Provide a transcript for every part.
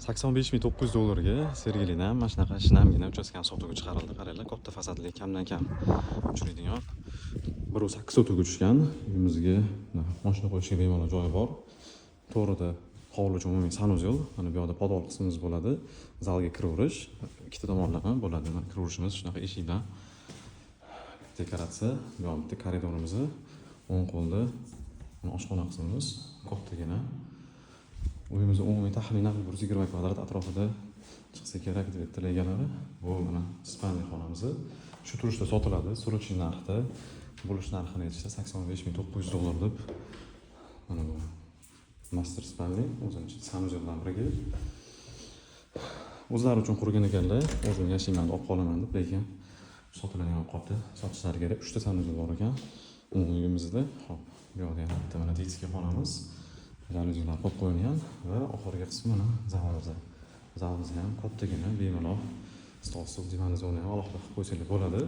$85,900 Sergelidan mana shunaqa shinamgina uchastkani sotuvga chiqarildi. Qaranglar, katta fasadli, kamdan kam uchraydigan 1.8 sotuvga tushgan. Uyimizga mashina qo'yishga bemalol joyi bor. To'g'rida hovli umumiy sanuzel, mana bu yerda podol qismimiz bo'ladi. Zalga kiraverish, ikkita tomonlama bo'ladi. Mana kiraverishimiz shunaqa eshikdan. Dekoratsiya, bu yerda bitta koridorimiz, o'ng qo'lda oshxona qismimiz, kattagina. Uyimizni umumiy taxminan 120 kvadrat atrofida chiqsa kerak deb tilaganlar. Bu mana spalniy xonamiz. Shu turishda sotiladi. Suruvchi narxda, bo'lish narxini aytishda $85,900 deb. Mana bu master spalniy, o'zining sanuzel bilan birga. O'zlari uchun qurgan ekanlar. O'zim yashayman deb olib qolaman deb, lekin sotiladigan qopda sotishlari kerak. 3 ta sanuzel bor ekan uyimizda. Xo'p, bu yerda yana bitta mana detskiy xonamiz. Jaluzilar qo'yib qo'yilgan va oxirgi qismi mana zalimiz. Zalimiz ham kattagina, bemalol stol, divan zona ham alohida qilib qo'ysangiz bo'ladi.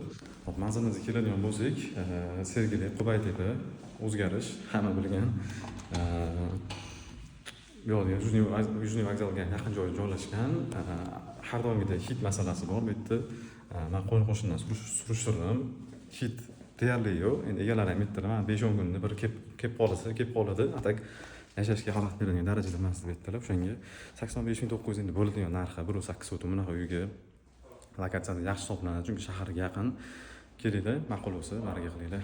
Hop, manzilimizga keladigan bo'lsak, Sergeli, Qubaytepa, o'zgarish, hamma bilgan. Bu yerda Yujniy vokzalga yaqin joyda joylashgan. Har doimgidek hid masalasi bor. Bu yerda men qo'shnidan surishtirdim. Hid deyarli yo'q. Endi egalari ham aytdilar, mana 5-10 kunda bir kelib qoladi. Atak yashashga xalaqit beradigan darajada emas deb aytdilar. O'shanga 85,900 endi bo'ladigan narxi 1.8 sotuv bunaqa uyga lokatsiyada yaxshi hisoblanadi, chunki shaharga yaqin. Kelinglar, ma'qul bo'lsa, bariga qilinglar.